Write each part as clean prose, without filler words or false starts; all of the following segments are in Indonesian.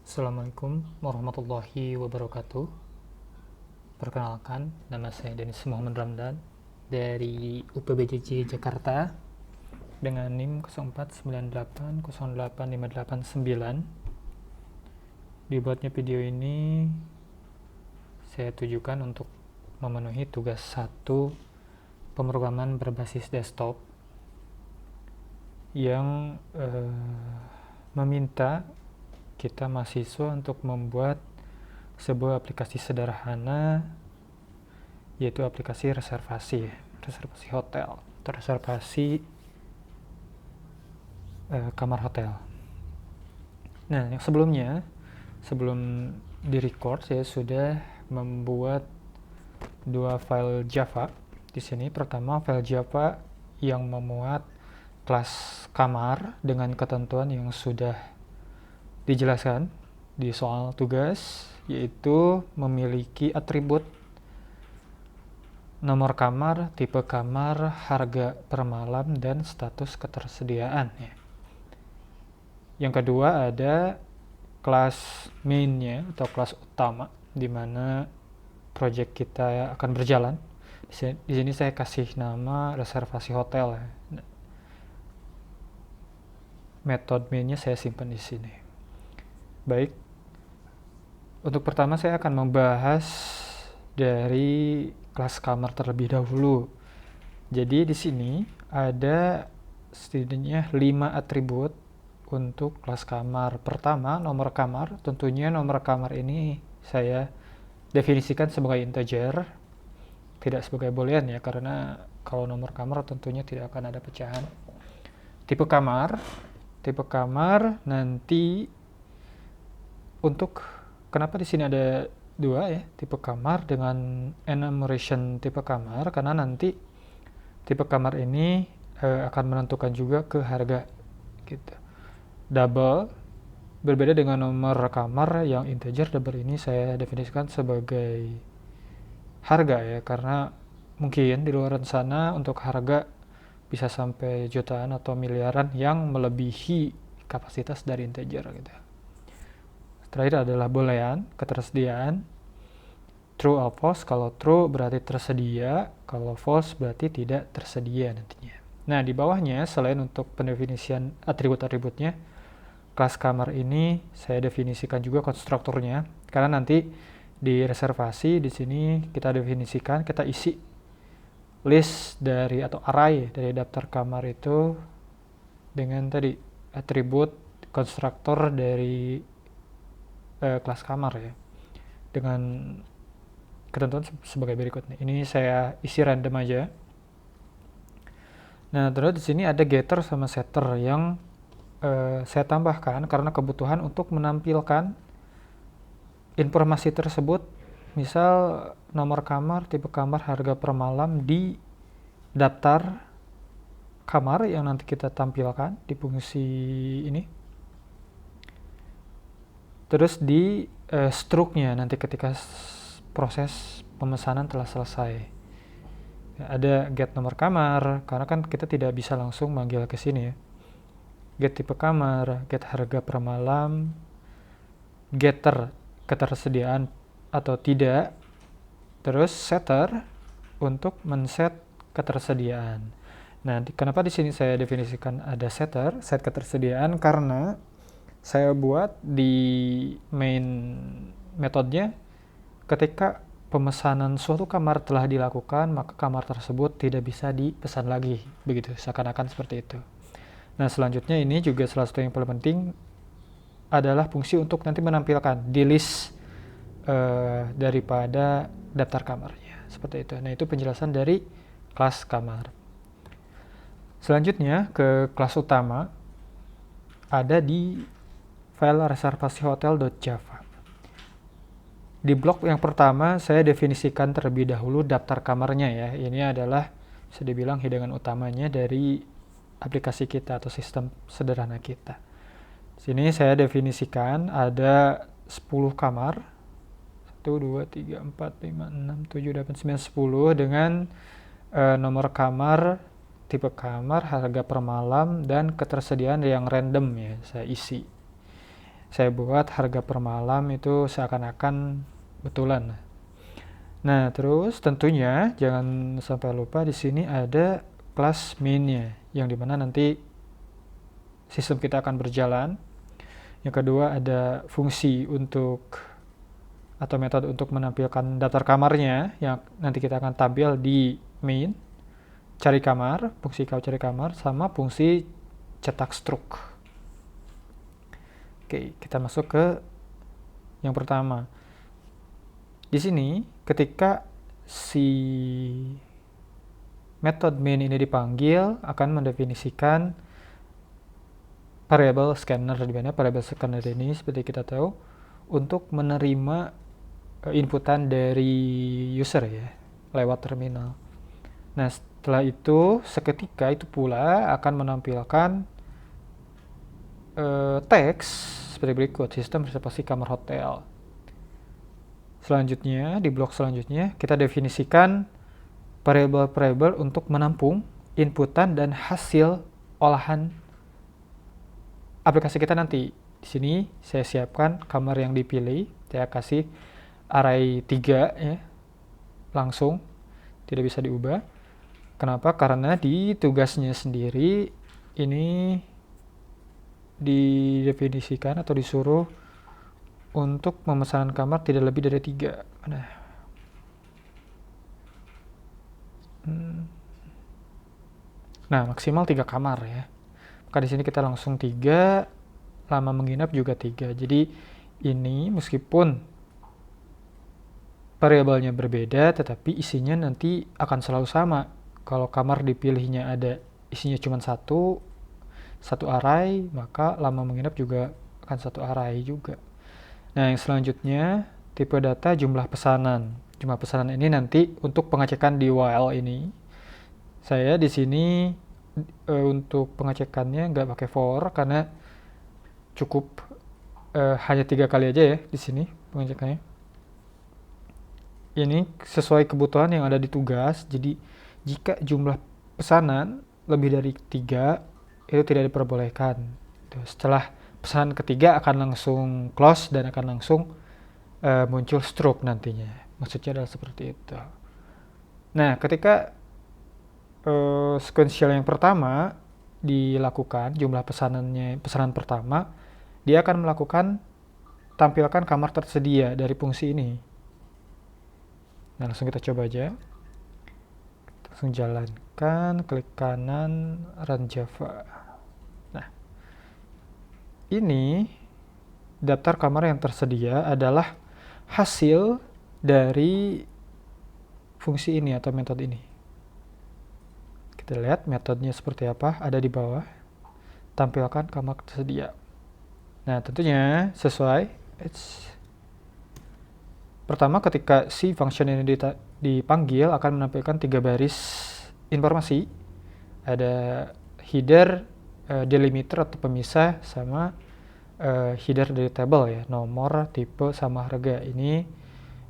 Assalamualaikum warahmatullahi wabarakatuh. Perkenalkan, nama saya Denis Muhammad Ramdan dari UPBJJ Jakarta dengan NIM 0498085889. Dibuatnya video ini saya tujukan untuk memenuhi tugas 1 pemrograman berbasis desktop yang meminta kita mahasiswa untuk membuat sebuah aplikasi sederhana, yaitu aplikasi reservasi hotel, reservasi kamar hotel. Nah, yang sebelum di-record saya sudah membuat 2 file Java. Di sini pertama file Java yang memuat kelas kamar dengan ketentuan yang sudah dijelaskan di soal tugas, yaitu memiliki atribut nomor kamar, tipe kamar, harga per malam, dan status ketersediaan. Yang kedua ada kelas mainnya atau kelas utama, di mana project kita akan berjalan. Di sini saya kasih nama reservasi hotel. Metode mainnya saya simpan di sini. Baik, untuk pertama saya akan membahas dari kelas kamar terlebih dahulu. Jadi di sini ada setidaknya 5 atribut untuk kelas kamar. Pertama, nomor kamar. Tentunya nomor kamar ini saya definisikan sebagai integer, tidak sebagai boolean ya, karena kalau nomor kamar tentunya tidak akan ada pecahan. Tipe kamar nanti untuk kenapa di sini ada 2 ya, tipe kamar dengan enumeration tipe kamar, karena nanti tipe kamar ini akan menentukan juga ke harga gitu. Double berbeda dengan nomor kamar yang integer. Double ini saya definisikan sebagai harga ya, karena mungkin di luar sana untuk harga bisa sampai jutaan atau miliaran yang melebihi kapasitas dari integer gitu. Terakhir adalah boolean, ketersediaan. True or false, kalau true berarti tersedia, kalau false berarti tidak tersedia nantinya. Nah, di bawahnya selain untuk pendefinisian atribut-atributnya, kelas kamar ini saya definisikan juga konstruktornya, karena nanti di reservasi di sini kita definisikan, kita isi list dari atau array dari daftar kamar itu dengan tadi atribut konstruktor dari kelas kamar ya, dengan ketentuan sebagai berikut nih. Ini saya isi random aja. Nah, terus di sini ada getter sama setter yang saya tambahkan karena kebutuhan untuk menampilkan informasi tersebut, misal nomor kamar, tipe kamar, harga per malam di daftar kamar yang nanti kita tampilkan di fungsi ini. Terus di struknya nanti ketika proses pemesanan telah selesai. Ada get nomor kamar, karena kan kita tidak bisa langsung manggil ke sini ya. Get tipe kamar, get harga per malam, getter ketersediaan atau tidak, terus setter untuk men-set ketersediaan. Nah, kenapa di sini saya definisikan ada setter, set ketersediaan, karena saya buat di main metodenya ketika pemesanan suatu kamar telah dilakukan, maka kamar tersebut tidak bisa dipesan lagi, begitu, seakan-akan seperti itu. Nah, selanjutnya ini juga salah satu yang paling penting adalah fungsi untuk nanti menampilkan di list daripada daftar kamarnya, seperti itu. Nah, itu penjelasan dari kelas kamar. Selanjutnya ke kelas utama, ada di file reservasi hotel.java. Di blok yang pertama saya definisikan terlebih dahulu daftar kamarnya ya. Ini adalah bisa dibilang hidangan utamanya dari aplikasi kita atau sistem sederhana kita. Sini saya definisikan ada 10 kamar. 1, 2, 3, 4, 5, 6, 7, 8, 9, 10 dengan nomor kamar, tipe kamar, harga per malam, dan ketersediaan yang random ya, saya isi. saya buat harga per malam itu seakan-akan betulan. Nah, terus tentunya jangan sampai lupa di sini ada kelas mainnya, yang dimana nanti sistem kita akan berjalan. Yang kedua ada fungsi untuk atau metode untuk menampilkan daftar kamarnya yang nanti kita akan tampil di main, cari kamar, fungsi kau cari kamar, sama fungsi cetak struk. Oke, kita masuk ke yang pertama. Di sini ketika si metode main ini dipanggil akan mendefinisikan variable scanner, di mana variable scanner ini seperti kita tahu untuk menerima inputan dari user ya lewat terminal. Nah, setelah itu seketika itu pula akan menampilkan teks seperti berikut: sistem reservasi kamar hotel. Selanjutnya di blok selanjutnya kita definisikan variable-variable untuk menampung inputan dan hasil olahan aplikasi kita nanti. Di sini saya siapkan kamar yang dipilih, saya kasih array 3 ya, langsung, tidak bisa diubah. Kenapa? Karena di tugasnya sendiri ini didefinisikan atau disuruh untuk memesan kamar tidak lebih dari 3. Nah, maksimal 3 kamar ya. Maka di sini kita langsung 3, lama menginap juga 3. Jadi ini meskipun variabelnya berbeda, tetapi isinya nanti akan selalu sama. Kalau kamar dipilihnya ada isinya cuma satu array, maka lama menginap juga akan satu array juga. Nah, yang selanjutnya tipe data jumlah pesanan. Jumlah pesanan ini nanti untuk pengecekan di while ini. Saya di sini untuk pengecekannya nggak pakai for karena cukup hanya 3 kali aja ya di sini pengecekannya. Ini sesuai kebutuhan yang ada di tugas. Jadi jika jumlah pesanan lebih dari 3 itu tidak diperbolehkan. Setelah pesanan ketiga akan langsung close dan akan langsung muncul stroke nantinya. Maksudnya adalah seperti itu. Nah, ketika sequential yang pertama dilakukan, jumlah pesanan pertama, dia akan melakukan tampilkan kamar tersedia dari fungsi ini. Nah, langsung kita coba aja. Langsung jalankan, klik kanan, run Java. Nah, ini daftar kamar yang tersedia adalah hasil dari fungsi ini atau metode ini. Kita lihat metodenya seperti apa, ada di bawah. Tampilkan kamar tersedia. Nah, tentunya sesuai. Pertama, ketika si function ini dipanggil akan menampilkan 3 baris informasi. Ada header, delimiter atau pemisah, sama header dari table ya, nomor, tipe, sama harga. Ini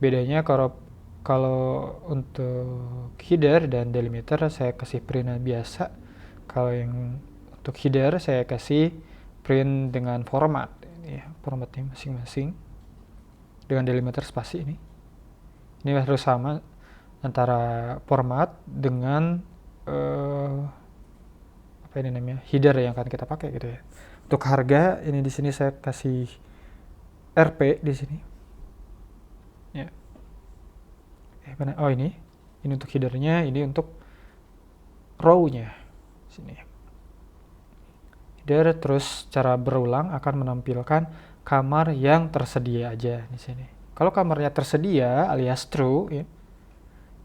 bedanya kalau untuk header dan delimiter saya kasih print biasa. Kalau yang untuk header saya kasih print dengan format. Ini ya, formatnya masing-masing. Dengan delimiter spasi ini harus sama antara format dengan apa ini namanya, header yang akan kita pakai gitu ya. Untuk harga ini di sini saya kasih RP di sini ya. Ini untuk headernya, ini untuk row-nya sini. Header, terus cara berulang akan menampilkan kamar yang tersedia aja di sini. Kalau kamarnya tersedia alias true ya,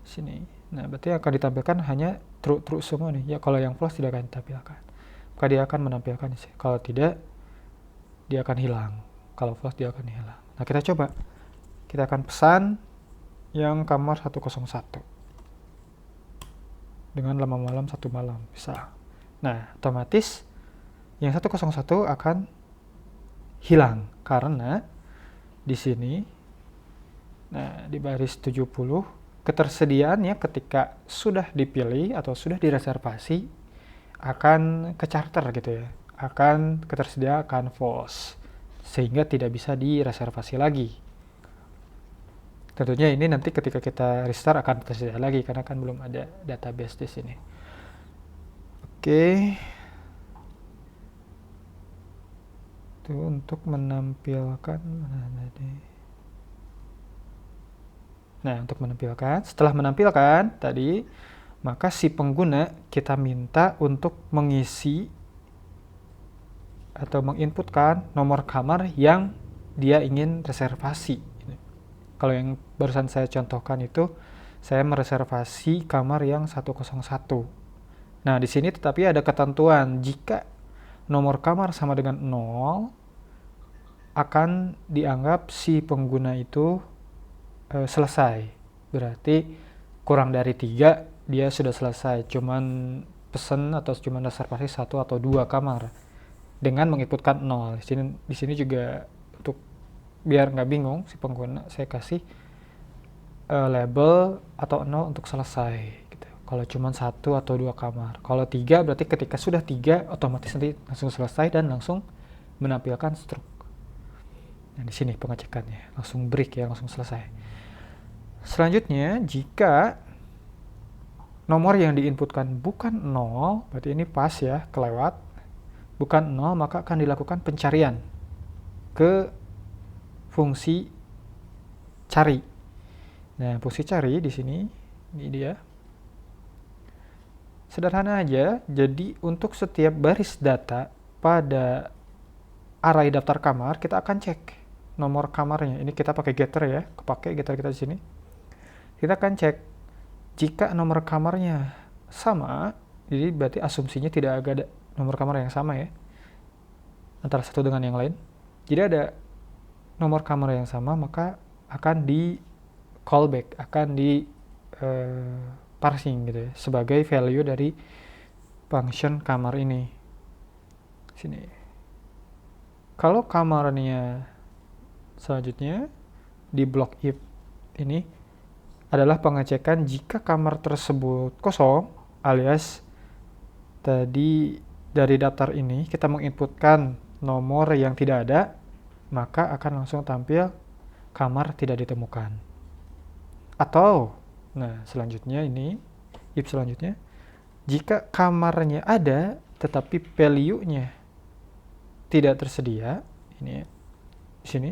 sini. Nah, berarti akan ditampilkan hanya true semua nih. Ya, kalau yang false tidak akan ditampilkan. Maka dia akan menampilkan di sini. Kalau tidak, dia akan hilang. Kalau false dia akan hilang. Nah, kita coba. Kita akan pesan yang kamar 101 dengan lama malam 1 malam bisa. Nah, otomatis yang 101 akan hilang karena di sini, nah di baris 70 ketersediaannya ketika sudah dipilih atau sudah direservasi akan ke charter gitu ya, ketersediaan akan false sehingga tidak bisa direservasi lagi. Tentunya ini nanti ketika kita restart akan tersedia lagi karena kan belum ada database di sini. Oke. Itu untuk menampilkan untuk menampilkan, setelah menampilkan tadi, maka si pengguna kita minta untuk mengisi atau menginputkan nomor kamar yang dia ingin reservasi. Kalau yang barusan saya contohkan itu, saya mereservasi kamar yang 101. Nah, di sini tetapi ada ketentuan, jika nomor kamar sama dengan 0, akan dianggap si pengguna itu selesai. Berarti kurang dari 3 dia sudah selesai, cuman pesen atau cuman reservasi 1 atau 2 kamar dengan menginputkan 0. Di sini juga untuk biar nggak bingung si pengguna, saya kasih label atau 0 untuk selesai gitu. Kalau cuman 1 atau 2 kamar. Kalau 3 berarti ketika sudah 3 otomatis nanti langsung selesai dan langsung menampilkan stroke. Nah, di sini pengecekannya langsung break ya, langsung selesai. Selanjutnya, jika nomor yang diinputkan bukan 0, berarti ini pas ya, kelewat. Bukan 0, maka akan dilakukan pencarian ke fungsi cari. Nah, fungsi cari di sini, ini dia. Sederhana aja, jadi untuk setiap baris data pada array daftar kamar, kita akan cek nomor kamarnya. Ini kita pakai getter ya, kepake getter kita di sini. Kita akan cek jika nomor kamarnya sama, jadi berarti asumsinya tidak ada nomor kamar yang sama ya antara satu dengan yang lain. Jadi ada nomor kamar yang sama, maka akan di callback, akan di parsing gitu ya, sebagai value dari function kamar ini. Sini. Kalau kamarnya selanjutnya di block if ini adalah pengecekan jika kamar tersebut kosong, alias tadi dari daftar ini kita menginputkan nomor yang tidak ada, maka akan langsung tampil kamar tidak ditemukan. Atau, selanjutnya ini, if selanjutnya, jika kamarnya ada tetapi value-nya tidak tersedia, ini di sini,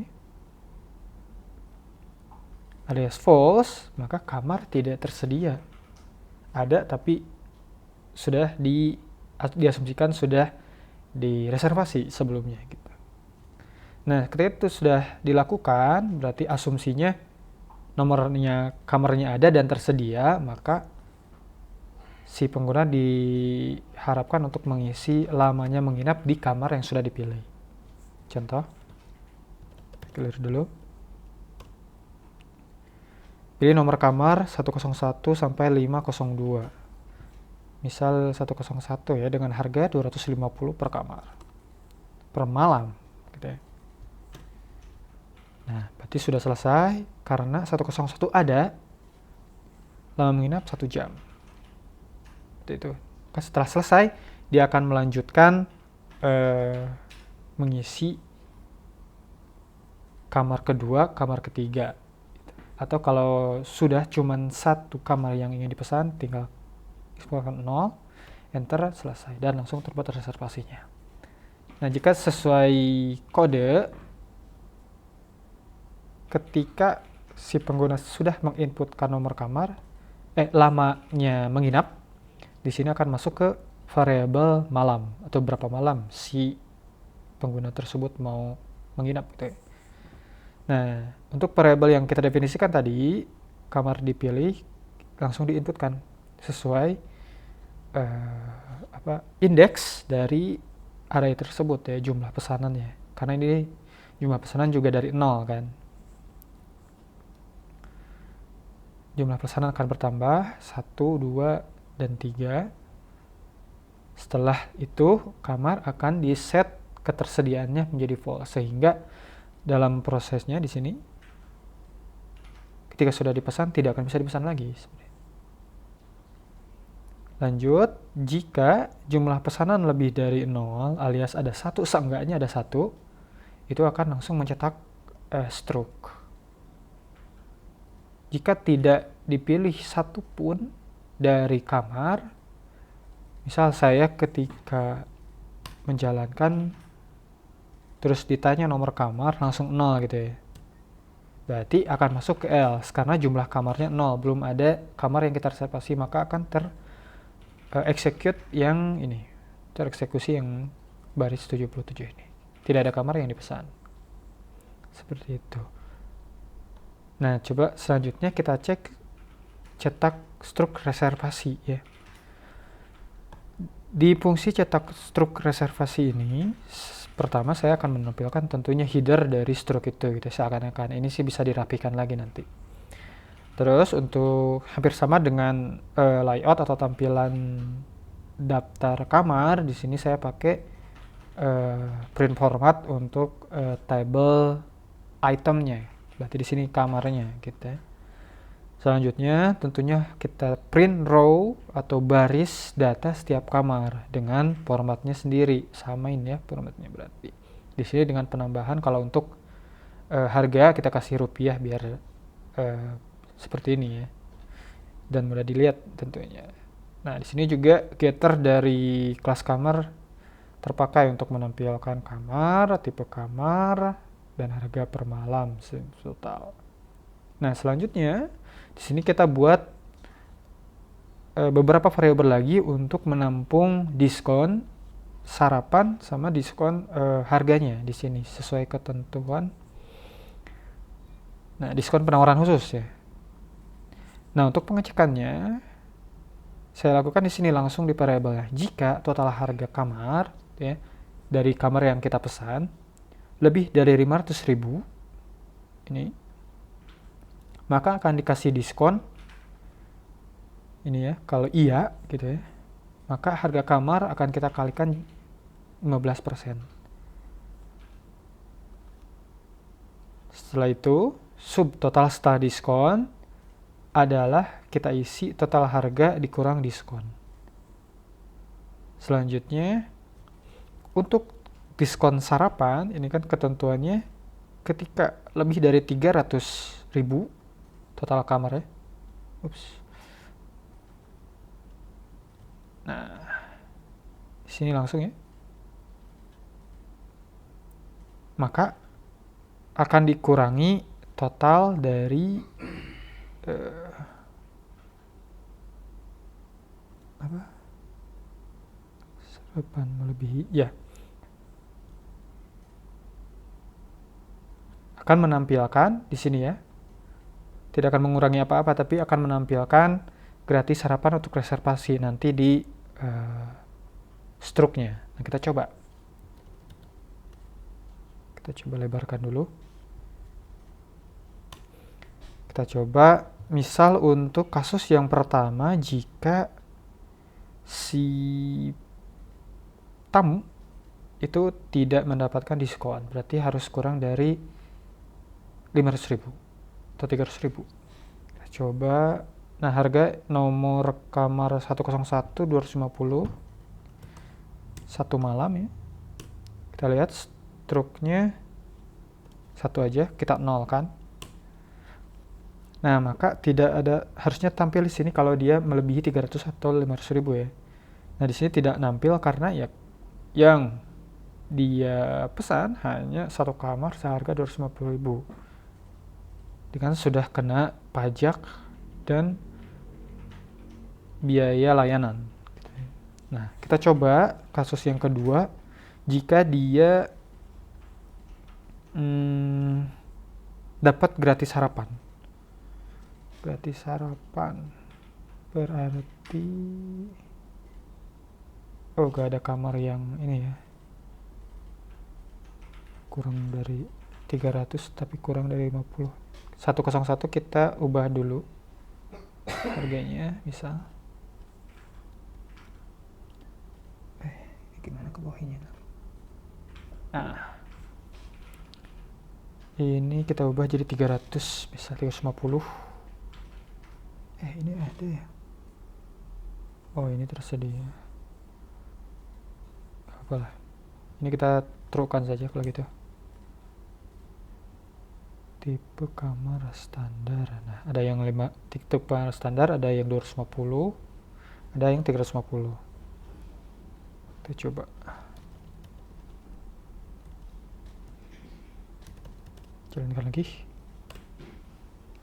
alias false, maka kamar tidak tersedia. Ada tapi sudah diasumsikan sudah direservasi sebelumnya gitu. Nah, ketika itu sudah dilakukan, berarti asumsinya nomornya kamarnya ada dan tersedia, maka si pengguna diharapkan untuk mengisi lamanya menginap di kamar yang sudah dipilih. Contoh, clear dulu. Pilih nomor kamar 101 sampai 502. Misal 101 ya, dengan harga 250 per kamar. Per malam gitu ya. Nah, berarti sudah selesai karena 101 ada, lama menginap 1 jam. Itu. Setelah selesai, dia akan melanjutkan mengisi kamar kedua, kamar ketiga. Atau kalau sudah cuman 1 kamar yang ingin dipesan, tinggal eksplorkan 0, enter, selesai, dan langsung terbuat reservasinya. Nah, jika sesuai kode, ketika si pengguna sudah menginputkan nomor kamar, lamanya menginap, di sini akan masuk ke variabel malam atau berapa malam si pengguna tersebut mau menginap gitu ya. Nah, untuk variabel yang kita definisikan tadi, kamar dipilih, langsung diinputkan sesuai indeks dari array tersebut ya, jumlah pesanannya. Karena ini jumlah pesanan juga dari 0 kan. Jumlah pesanan akan bertambah 1, 2, dan 3. Setelah itu, kamar akan di-set ketersediaannya menjadi full, sehingga dalam prosesnya di sini ketika sudah dipesan tidak akan bisa dipesan lagi. Lanjut, jika jumlah pesanan lebih dari 0 alias ada 1, seenggaknya ada 1, itu akan langsung mencetak stroke. Jika tidak dipilih satupun dari kamar, misal saya ketika menjalankan terus ditanya nomor kamar langsung 0 gitu ya, berarti akan masuk ke else karena jumlah kamarnya 0, belum ada kamar yang kita reservasi, maka akan tereksekusi yang baris 77 ini. Tidak ada kamar yang dipesan. Seperti itu. Nah, coba selanjutnya kita cek cetak struk reservasi ya. Di fungsi cetak struk reservasi ini, pertama saya akan menampilkan tentunya header dari struk itu gitu. Seakan-akan ini sih bisa dirapikan lagi nanti. Terus untuk hampir sama dengan layout atau tampilan daftar kamar, di sini saya pakai print format untuk table itemnya. Berarti di sini kamarnya gitu ya. Selanjutnya tentunya kita print row atau baris data setiap kamar dengan formatnya sendiri. Samain ya formatnya berarti. Di sini dengan penambahan kalau untuk harga kita kasih rupiah biar seperti ini ya. Dan mudah dilihat tentunya. Nah, di sini juga getter dari kelas kamar terpakai untuk menampilkan kamar, tipe kamar, dan harga per malam total. Nah, selanjutnya di sini kita buat beberapa variabel lagi untuk menampung diskon sarapan sama diskon harganya di sini sesuai ketentuan. Nah, diskon penawaran khusus ya. Nah, untuk pengecekannya saya lakukan di sini langsung di variabelnya. Jika total harga kamar ya dari kamar yang kita pesan lebih dari 500.000 ini, maka akan dikasih diskon ini ya. Kalau iya gitu ya, maka harga kamar akan kita kalikan 15%. Setelah itu sub total setelah diskon adalah kita isi total harga dikurang diskon. Selanjutnya untuk diskon sarapan ini kan ketentuannya ketika lebih dari 300.000 total kamar ya. Nah, di sini langsung ya. Maka akan dikurangi total dari sarapan melebihi ya. Akan menampilkan di sini ya. Tidak akan mengurangi apa-apa, tapi akan menampilkan gratis sarapan untuk reservasi nanti di struknya. Nah, kita coba lebarkan dulu. Kita coba misal untuk kasus yang pertama, jika si tamu itu tidak mendapatkan diskon, berarti harus kurang dari 500.000 atau 300.000. Kita coba. Nah, harga nomor kamar 101 250 satu malam ya. Kita lihat struknya satu aja, kita nolkan. Nah, maka tidak ada, harusnya tampil di sini kalau dia melebihi 300 atau 500.000 ya. Nah, di sini tidak nampil karena ya yang dia pesan hanya satu kamar seharga 250.000. Dengan sudah kena pajak dan biaya layanan. Nah, kita coba kasus yang kedua. Jika dia dapat gratis sarapan. Gratis sarapan berarti gak ada kamar yang ini ya. Kurang dari 300 tapi kurang dari 50. 101 kita ubah dulu harganya misal. Gimana ke bawahnya? Nah, ini kita ubah jadi 300, bisa 350. Ini ada ya. Oh, ini tersedia. Apalah. Ini kita truekan saja kalau gitu. tipe kamar standar. Nah, ada yang tipe kamar standar, ada yang 250, ada yang 350. Kita coba. Jalankan lagi.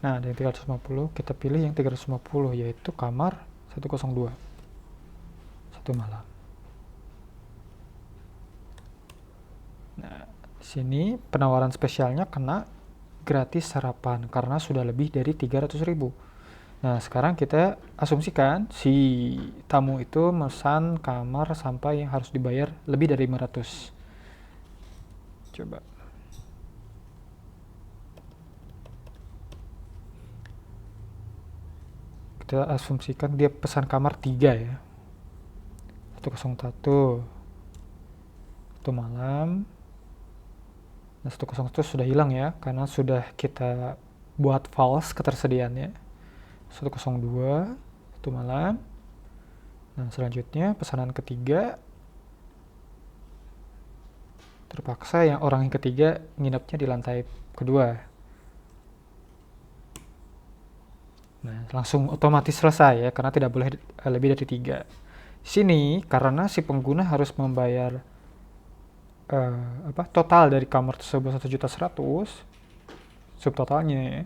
Nah, ada yang 350, kita pilih yang 350, yaitu kamar 102. 1 malam. Nah, sini penawaran spesialnya kena gratis sarapan karena sudah lebih dari 300.000. Nah, sekarang kita asumsikan si tamu itu memesan kamar sampai yang harus dibayar lebih dari 500. Coba. Kita asumsikan dia pesan kamar 3 ya. 101. 1 malam. Nah, 101 sudah hilang ya, karena sudah kita buat false ketersediaannya. 102, 1 malam. Nah, selanjutnya pesanan ketiga. Terpaksa yang orang yang ketiga nginepnya di lantai kedua. Nah, langsung otomatis selesai ya, karena tidak boleh lebih dari 3. Sini, karena si pengguna harus membayar total dari kamar tersebut 1.100.000 subtotalnya ya,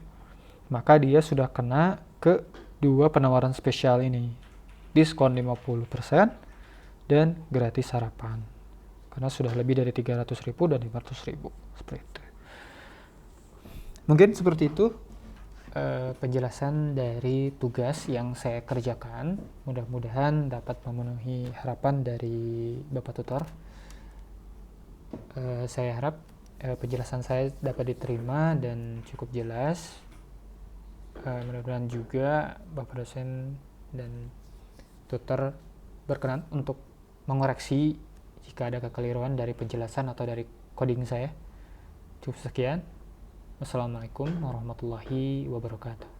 maka dia sudah kena ke 2 penawaran spesial ini, diskon 50% dan gratis sarapan, karena sudah lebih dari 300.000 dan 500.000 seperti itu. Mungkin seperti itu penjelasan dari tugas yang saya kerjakan. Mudah-mudahan dapat memenuhi harapan dari Bapak Tutor. Saya harap penjelasan saya dapat diterima dan cukup jelas. Mudah-mudahan juga Bapak dosen dan tutor berkenan untuk mengoreksi jika ada kekeliruan dari penjelasan atau dari coding saya. Cukup sekian. Wassalamualaikum warahmatullahi wabarakatuh.